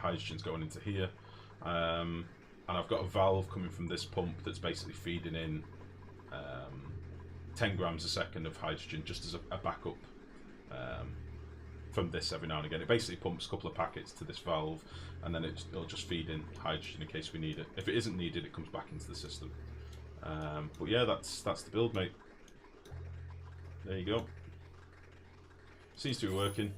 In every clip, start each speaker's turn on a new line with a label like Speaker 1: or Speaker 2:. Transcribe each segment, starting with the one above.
Speaker 1: hydrogen's going into here. And I've got a valve coming from this pump that's basically feeding in 10 grams a second of hydrogen just as a backup from this every now and again. It basically pumps a couple of packets to this valve, and then it'll just feed in hydrogen in case we need it. If it isn't needed, it comes back into the system. But yeah, that's the build, mate. There you go. Seems to be working.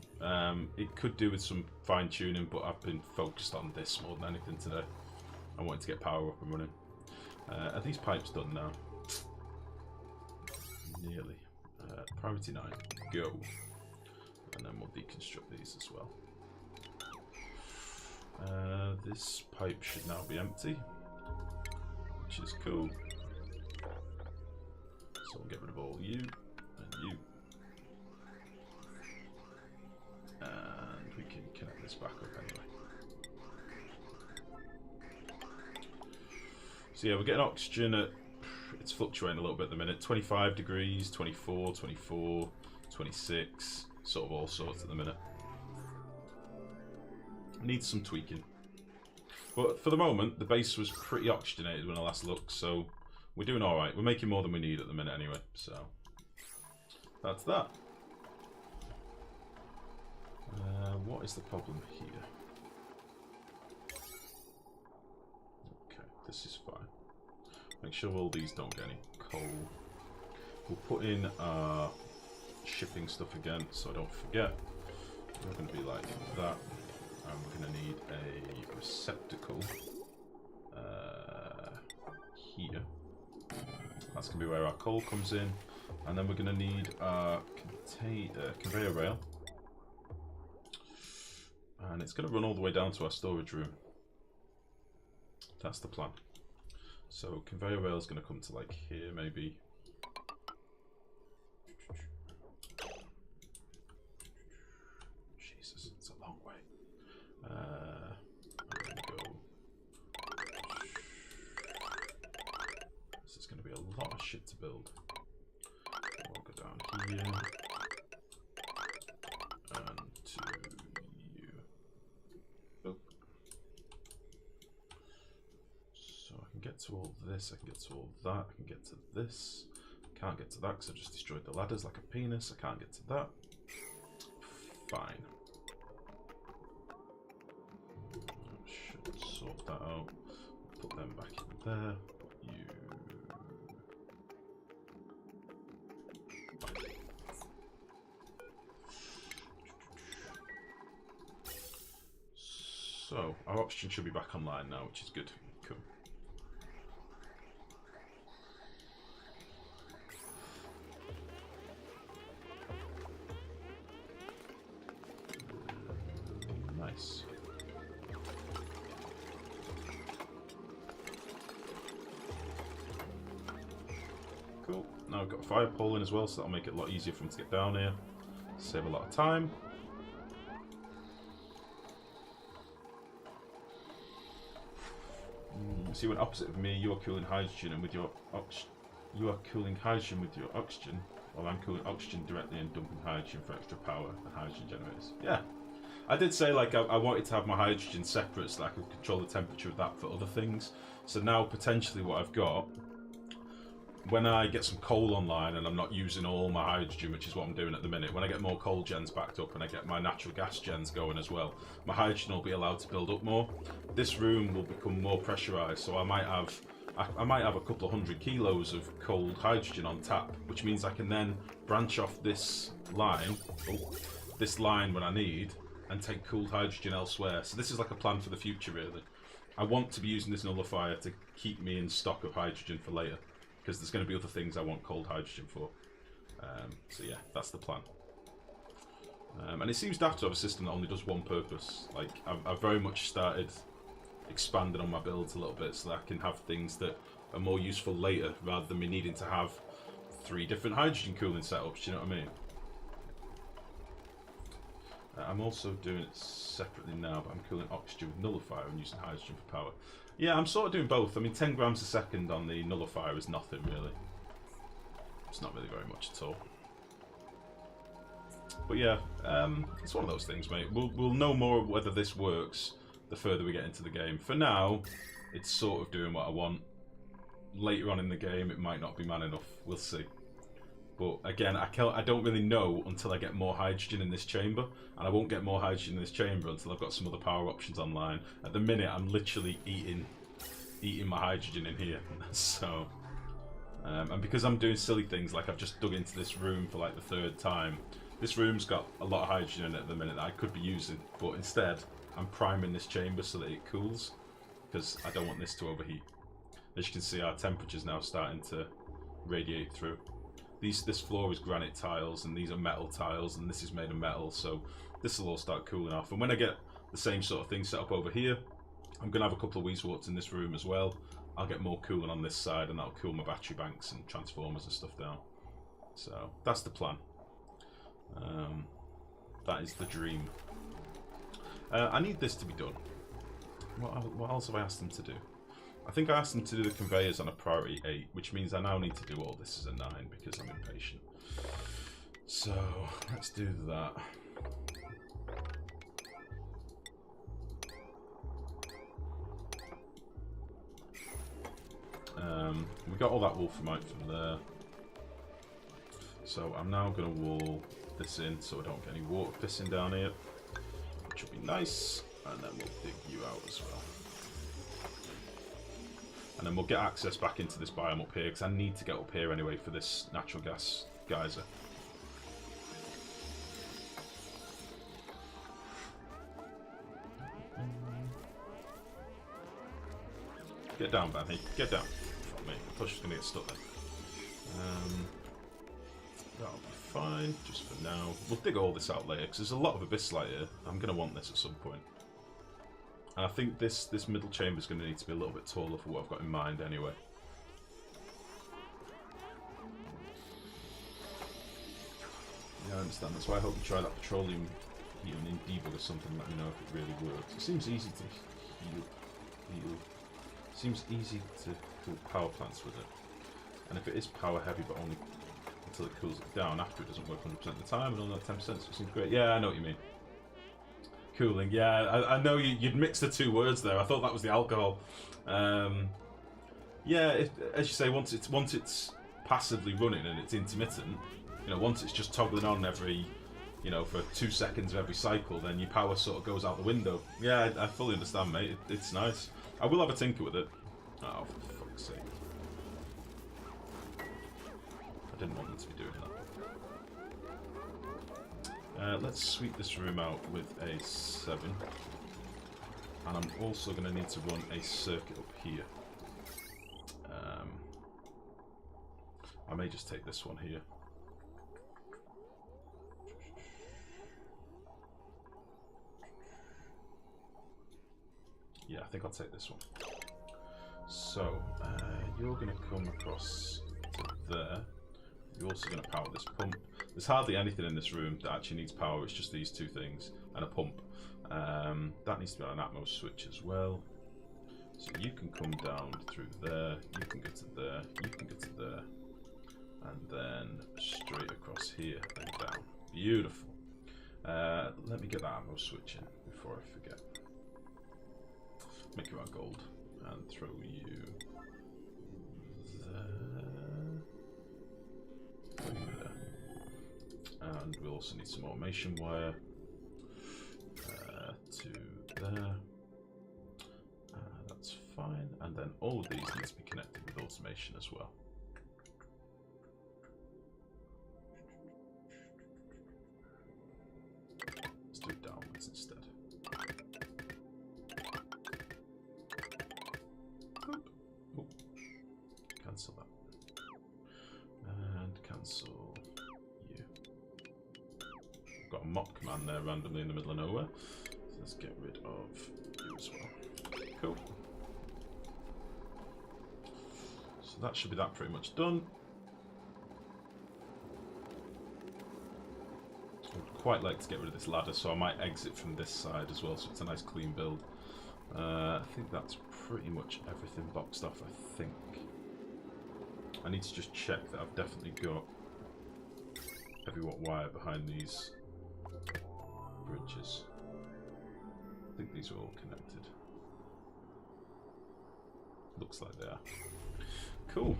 Speaker 1: It could do with some fine tuning, but I've been focused on this more than anything today. I wanted to get power up and running. Are these pipes done now? Nearly. Priority 9, go. And then we'll deconstruct these as well. This pipe should now be empty, which is cool. So we'll get rid of all you and you. And we can connect this back up anyway. So yeah, we're getting oxygen at, it's fluctuating a little bit at the minute, 25 degrees, 24, 24, 26, sort of all sorts at the minute. Needs some tweaking. But for the moment, the base was pretty oxygenated when I last looked, so we're doing alright. We're making more than we need at the minute anyway, so that's that. What is the problem here? Okay, this is fine. Make sure all these don't get any coal. We'll put in our shipping stuff again so I don't forget. We're going to be like that. And we're going to need a receptacle here. That's going to be where our coal comes in. And then we're going to need our conveyor rail. And it's going to run all the way down to our storage room. That's the plan. So conveyor rail is going to come to like here maybe. Jesus, it's a long way. I'm going to go. This is going to be a lot of shit to build. We'll go down here. And to you. Oh. So I can get to all this, I can get to all that, I can get to this. Can't get to that because I just destroyed the ladders like a penis. I can't get to that. Fine. Should sort that out. Put them back in there. Put you back. So our oxygen should be back online now, which is good. Cool. Nice. Cool. Now I've got a fire pole in as well, so that'll make it a lot easier for them to get down here. Save a lot of time. See, when opposite of me, you're cooling hydrogen, and with your you are cooling hydrogen with your oxygen, while I'm cooling oxygen directly and dumping hydrogen for extra power and hydrogen generators. Yeah. I did say like I wanted to have my hydrogen separate so that I could control the temperature of that for other things. So now potentially what I've got, when I get some coal online and I'm not using all my hydrogen, which is what I'm doing at the minute, when I get more coal gens backed up and I get my natural gas gens going as well, my hydrogen will be allowed to build up more. This room will become more pressurized, so I might have a couple of 100 kilos of cold hydrogen on tap, which means I can then branch off this line, when I need, and take cooled hydrogen elsewhere. So this is like a plan for the future, really. I want to be using this nullifier to keep me in stock of hydrogen for later, because there's going to be other things I want cold hydrogen for. So yeah, that's the plan. And it seems daft to have a system that only does one purpose. Like, I've very much started expanding on my builds a little bit so that I can have things that are more useful later, rather than me needing to have 3 different hydrogen cooling setups, you know what I mean? I'm also doing it separately now, but I'm cooling oxygen with nullifier and using hydrogen for power. Yeah, I'm sort of doing both. I mean, 10 grams a second on the nullifier is nothing, really. It's not really very much at all. But yeah, it's one of those things, mate. We'll know more whether this works the further we get into the game. For now, it's sort of doing what I want. Later on in the game, it might not be man enough. We'll see. But again, I don't really know until I get more hydrogen in this chamber, and I won't get more hydrogen in this chamber until I've got some other power options online. At the minute, I'm literally eating my hydrogen in here. So, and because I'm doing silly things, like I've just dug into this room for like the 3rd time. This room's got a lot of hydrogen in it at the minute that I could be using, but instead, I'm priming this chamber so that it cools, because I don't want this to overheat. As you can see, our temperature's now starting to radiate through. This floor is granite tiles, and these are metal tiles, and this is made of metal, so this will all start cooling off. And when I get the same sort of thing set up over here, I'm going to have a couple of Weezeworts in this room as well. I'll get more cooling on this side, and that'll cool my battery banks and transformers and stuff down. So, that's the plan. That is the dream. I need this to be done. What else have I asked them to do? I think I asked them to do the conveyors on a priority 8, which means I now need to do all this as a 9 because I'm impatient. So, let's do that. We got all that wolframite from there. So I'm now going to wall this in so I don't get any water pissing down here, which would be nice. And then we'll dig you out as well. And then we'll get access back into this biome up here, because I need to get up here anyway for this natural gas geyser. Get down, Benny. Get down. Fuck me. I thought she was going to get stuck there. That'll be fine, just for now. We'll dig all this out later, because there's a lot of abyssite here. I'm going to want this at some point. And I think this middle chamber is going to need to be a little bit taller for what I've got in mind anyway. Yeah, I understand. That's why I hope you try that petroleum heating in debug or something. Let me know if it really works. It seems easy to heal. Seems easy to cool power plants with it. And if it is power heavy, but only until it cools it down, after it doesn't work 100% of the time, and only 10%, so it seems great. Yeah, I know what you mean. Cooling, yeah, I know you'd mix the two words there. I thought that was the alcohol. Yeah, as you say, once it's passively running and it's intermittent, you know, once it's just toggling on every, you know, for 2 seconds of every cycle, then your power sort of goes out the window. Yeah, I fully understand, mate. It's nice. I will have a tinker with it. Oh, for fuck's sake. I didn't want them to be doing that. Let's sweep this room out with a 7. And I'm also going to need to run a circuit up here. I may just take this one here. Yeah, I think I'll take this one. So, you're going to come across to there. You're also going to power this pump. There's hardly anything in this room that actually needs power, it's just these 2 things and a pump. That needs to be on an Atmos switch as well. So you can come down through there, you can get to there, you can get to there, and then straight across here, then down. Beautiful. Let me get that Atmos switch in before I forget. Make you our gold and throw you there. And we'll also need some automation wire to there. That's fine. And then all of these need to be connected with automation as well. Let's do it downwards instead. Oh, cancel that. And cancel you. Got a mop command there randomly in the middle of nowhere. So let's get rid of you as well. Cool. So that should be that pretty much done. I'd quite like to get rid of this ladder, so I might exit from this side as well, so it's a nice clean build. I think that's pretty much everything boxed off, I think. I need to just check that I've definitely got every watt wire behind these bridges. I think these are all connected. Looks like they are. Cool.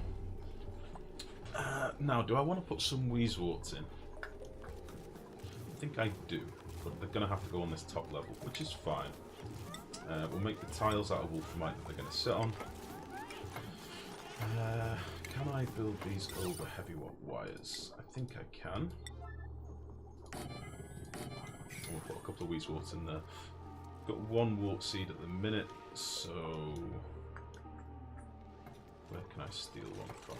Speaker 1: Now, do I want to put some Weezeworts in? I think I do, but they're going to have to go on this top level, which is fine. We'll make the tiles out of Wolframite that they're going to sit on. Can I build these over heavy wires? I think I can. We'll put a couple of Weezeworts in there. Got one wart seed at the minute, so where can I steal one from?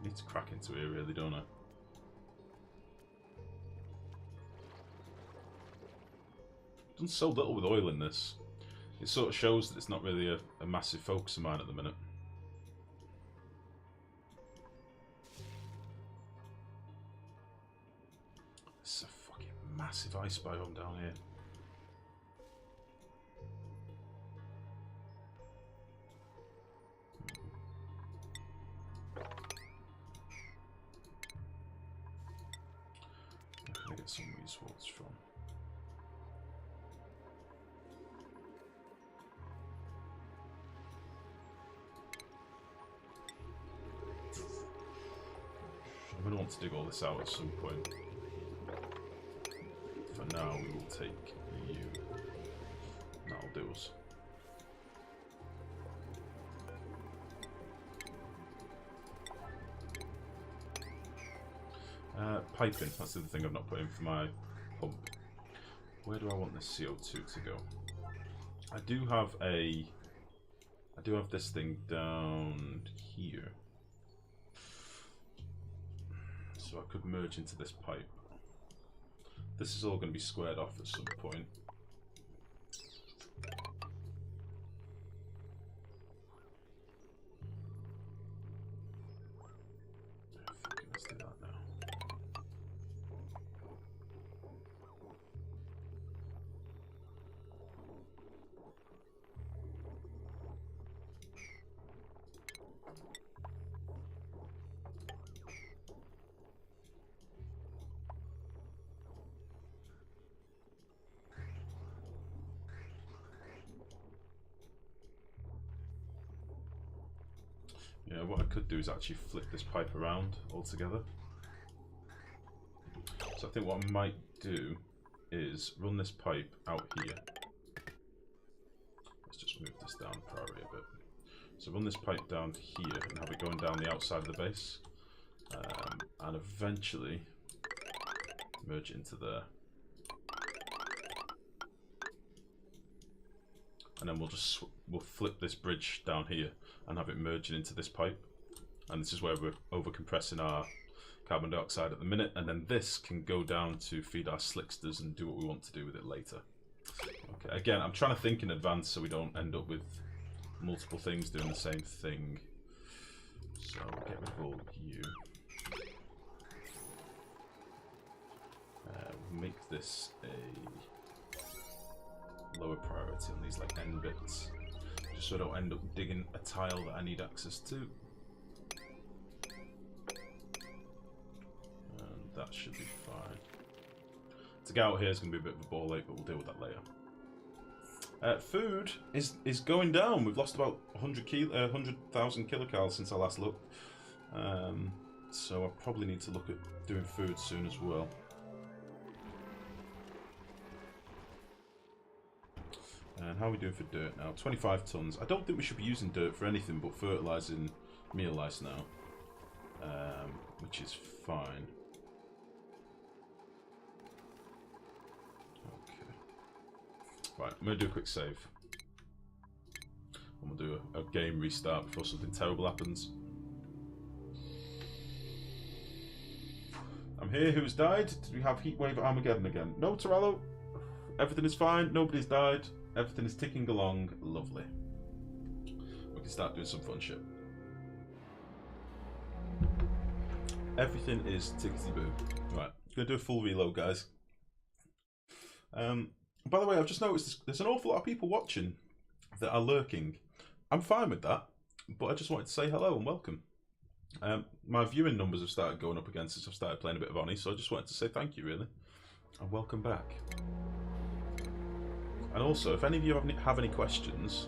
Speaker 1: I need to crack into here really, don't I? Done so little with oil in this. It sort of shows that it's not really a massive focus of mine at the minute. It's a fucking massive ice biome down here. Where can I get some Weezeworts from? I'm going to want to dig all this out at some point. For now, we will take you. That'll do us. Piping, that's the other thing I've not put in for my pump. Where do I want this CO2 to go? I do have this thing down here. So I could merge into this pipe. This is all going to be squared off at some point. Let's do that now. Yeah, what I could do is actually flip this pipe around altogether. So I think what I might do is run this pipe out here. Let's just move this down priority a bit. So run this pipe down here and have it going down the outside of the base. And eventually merge it into there. And then we'll flip this bridge down here and have it merging into this pipe. And this is where we're over compressing our carbon dioxide at the minute, and then this can go down to feed our slicksters and do what we want to do with it later. Okay, again, I'm trying to think in advance so we don't end up with multiple things doing the same thing. So we'll get rid of all you. We'll make this a lower priority on these like end bits, just so I don't end up digging a tile that I need access to. And that should be fine. To get out here is going to be a bit of a ball ache, but we'll deal with that later. Food is going down. We've lost about 100,000 kilocalories since I last looked. So I probably need to look at doing food soon as well. And how are we doing for dirt now? 25 tons. I don't think we should be using dirt for anything but fertilising meal lice now. Which is fine. Okay. Right, I'm going to do a quick save. And we'll do a game restart before something terrible happens. I'm here. Who's died? Did we have Heatwave at Armageddon again? No, Torello. Everything is fine. Nobody's died. Everything is ticking along. Lovely. We can start doing some fun shit. Everything is tickety-boo. Right, gonna do a full reload, guys. By the way, I've just noticed there's an awful lot of people watching that are lurking. I'm fine with that, but I just wanted to say hello and welcome. My viewing numbers have started going up again since I've started playing a bit of Oni, so I just wanted to say thank you, really, and welcome back. And also, if any of you have any questions,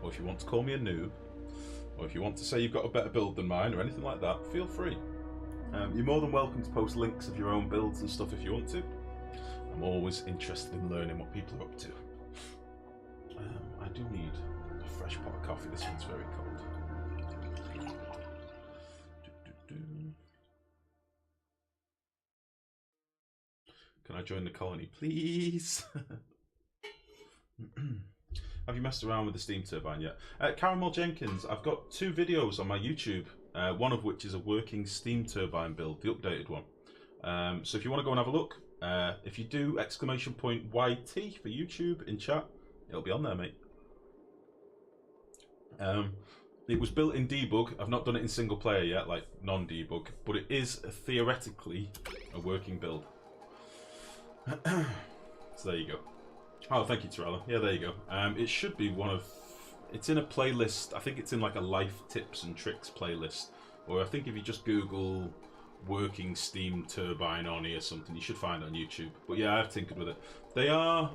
Speaker 1: or if you want to call me a noob, or if you want to say you've got a better build than mine, or anything like that, feel free. You're more than welcome to post links of your own builds and stuff if you want to. I'm always interested in learning what people are up to. I do need a fresh pot of coffee. This one's very cold. Can I join the colony, please? Have you messed around with the steam turbine yet? Caramel Jenkins, I've got 2 videos on my YouTube, one of which is a working steam turbine build, the updated one. So if you want to go and have a look, if you do YT for YouTube in chat, it'll be on there, mate. It was built in debug. I've not done it in single player yet, like non-debug, but it is theoretically a working build. So there you go. Oh, thank you, Torella. Yeah, there you go. It should be one of... It's in a playlist. I think it's in like a life tips and tricks playlist. Or I think if you just Google working steam turbine Oni or something, you should find it on YouTube. But yeah, I've tinkered with it. They are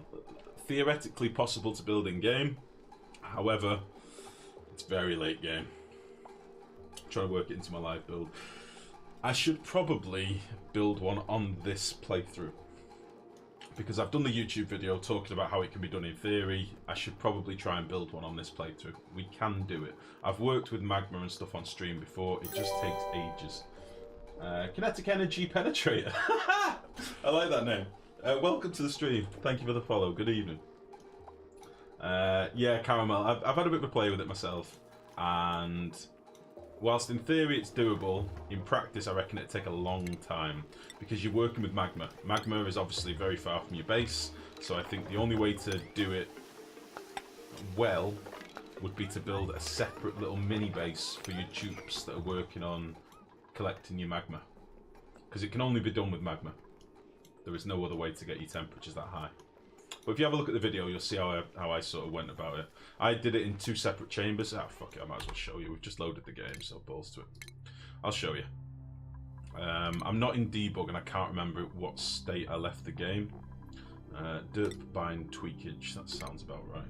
Speaker 1: theoretically possible to build in game. However, it's very late game. I'm trying to work it into my live build. I should probably build one on this playthrough, because I've done the YouTube video talking about how it can be done in theory. I should probably try and build one on this playthrough. We can do it. I've worked with magma and stuff on stream before. It just takes ages. Kinetic Energy Penetrator. I like that name. Welcome to the stream. Thank you for the follow. Good evening. Yeah, Caramel. I've had a bit of a play with it myself, and whilst in theory it's doable, in practice I reckon it'd take a long time, because you're working with magma. Magma is obviously very far from your base, so I think the only way to do it well would be to build a separate little mini base for your dupes that are working on collecting your magma, because it can only be done with magma. There is no other way to get your temperatures that high. But if you have a look at the video, you'll see how I sort of went about it. I did it in 2 separate chambers. Ah, fuck it, I might as well show you. We've just loaded the game, so balls to it. I'll show you. I'm not in debug, and I can't remember what state I left the game. Derp bind tweakage, that sounds about right.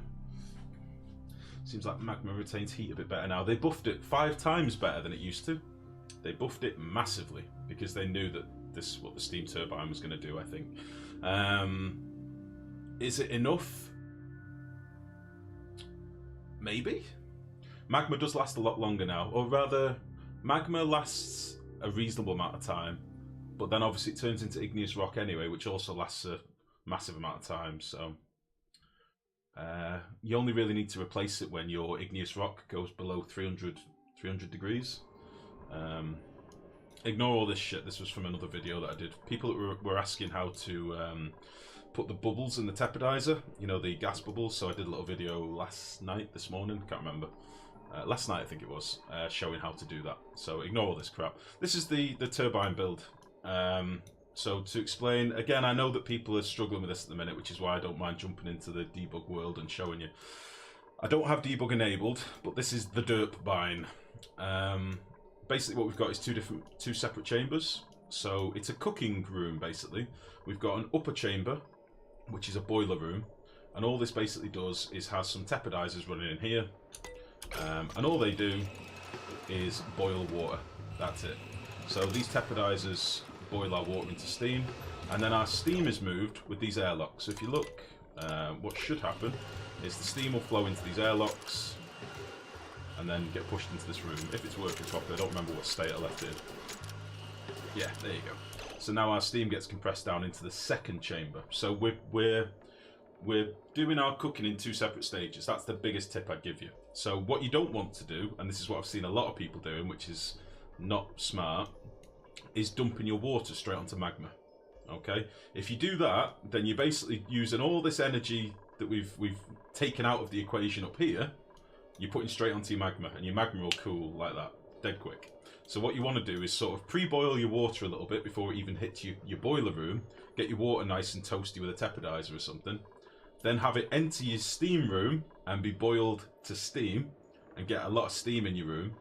Speaker 1: Seems like magma retains heat a bit better now. They buffed it 5 times better than it used to. They buffed it massively, because they knew that this is what the steam turbine was going to do, I think. Is it enough? Maybe. Magma does last a lot longer now, or rather, magma lasts a reasonable amount of time, but then obviously it turns into igneous rock anyway, which also lasts a massive amount of time, so you only really need to replace it when your igneous rock goes below 300 degrees. Ignore all this shit. This was from another video that I did. People were asking how to put the bubbles in the tepidizer, you know, the gas bubbles. So I did a little video this morning, can't remember. Last night I think it was, showing how to do that. So ignore all this crap. This is the turbine build. So to explain, again, I know that people are struggling with this at the minute, which is why I don't mind jumping into the debug world and showing you. I don't have debug enabled, but this is the derp bind. Basically what we've got is 2 separate chambers. So it's a cooking room, basically. We've got an upper chamber, which is a boiler room, and all this basically does is has some tepidizers running in here, and all they do is boil water. That's it. So these tepidizers boil our water into steam, and then our steam is moved with these airlocks. So if you look, what should happen is the steam will flow into these airlocks and then get pushed into this room, if it's working properly. I don't remember what state I left it in. Yeah, there you go. So now our steam gets compressed down into the second chamber. So we're doing our cooking in 2 separate stages. That's the biggest tip I'd give you. So what you don't want to do, and this is what I've seen a lot of people doing, which is not smart, is dumping your water straight onto magma. Okay? If you do that, then you're basically using all this energy that we've taken out of the equation up here, you're putting straight onto your magma, and your magma will cool like that, dead quick. So what you want to do is sort of pre-boil your water a little bit before it even hits your boiler room. Get your water nice and toasty with a tepidizer or something. Then have it enter your steam room and be boiled to steam and get a lot of steam in your room.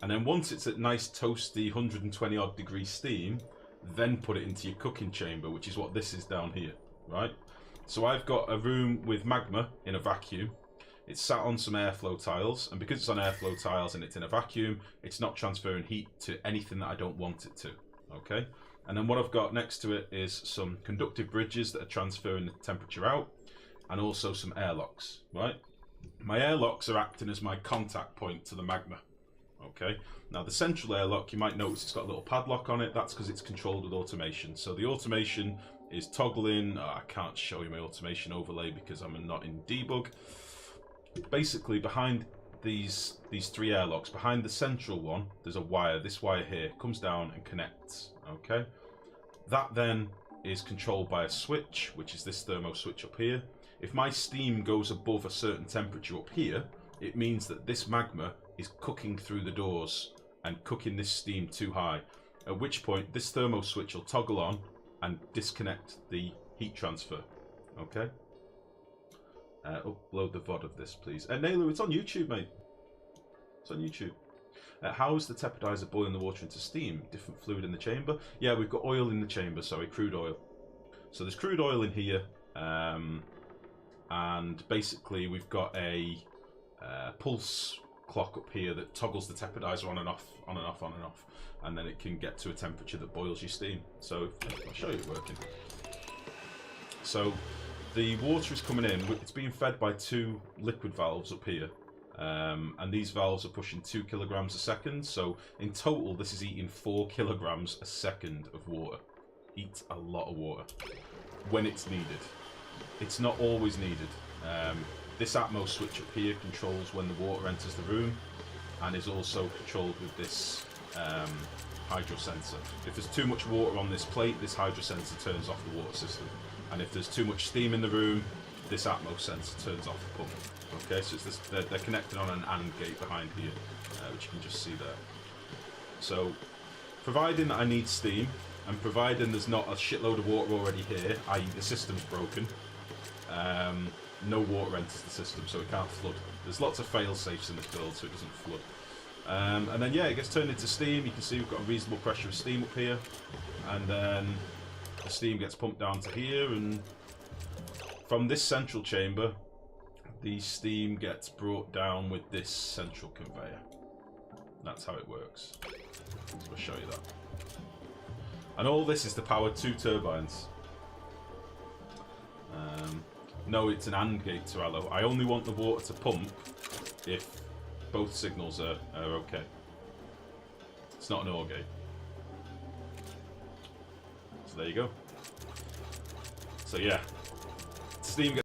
Speaker 1: And then once it's at nice toasty 120 odd degree steam, then put it into your cooking chamber, which is what this is down here, right? So I've got a room with magma in a vacuum. It's sat on some airflow tiles, and because it's on airflow tiles and it's in a vacuum, it's not transferring heat to anything that I don't want it to, okay? And then what I've got next to it is some conductive bridges that are transferring the temperature out, and also some airlocks, right? My airlocks are acting as my contact point to the magma, okay? Now the central airlock, you might notice it's got a little padlock on it. That's because it's controlled with automation. So the automation is toggling. I can't show you my automation overlay because I'm not in debug. Basically, behind these three airlocks, behind the central one, there's a wire. This wire here comes down and connects, okay? That then is controlled by a switch, which is this thermo switch up here. If my steam goes above a certain temperature up here, it means that this magma is cooking through the doors and cooking this steam too high, at which point this thermo switch will toggle on and disconnect the heat transfer, okay? Upload the VOD of this, please. Nailu, it's on YouTube, mate. It's on YouTube. How is the tepidizer boiling the water into steam? Different fluid in the chamber? Yeah, we've got oil in the chamber, sorry, crude oil. So there's crude oil in here, and basically we've got a pulse clock up here that toggles the tepidizer on and off, on and off, on and off, and then it can get to a temperature that boils your steam. So I'll show you it working. So the water is coming in, it's being fed by two liquid valves up here, and these valves are pushing 2 kilograms a second, so in total this is eating 4 kilograms a second of water. Eats a lot of water when it's needed. It's not always needed. This Atmos switch up here controls when the water enters the room, and is also controlled with this hydro sensor. If there's too much water on this plate, this hydro sensor turns off the water system. And if there's too much steam in the room, this Atmos sensor turns off the pump. Okay, so it's this, they're connected on an AND gate behind here, which you can just see there. So, providing that I need steam, and providing there's not a shitload of water already here, i.e. the system's broken, no water enters the system, so it can't flood. There's lots of fail-safes in this build, so it doesn't flood. And then, yeah, it gets turned into steam. You can see we've got a reasonable pressure of steam up here, and then the steam gets pumped down to here, and from this central chamber, the steam gets brought down with this central conveyor. That's how it works. So I'll show you that. And all this is to power 2 turbines. No, it's an AND gate, Torello. I only want the water to pump if both signals are okay. It's not an OR gate. So there you go. So yeah, steam gets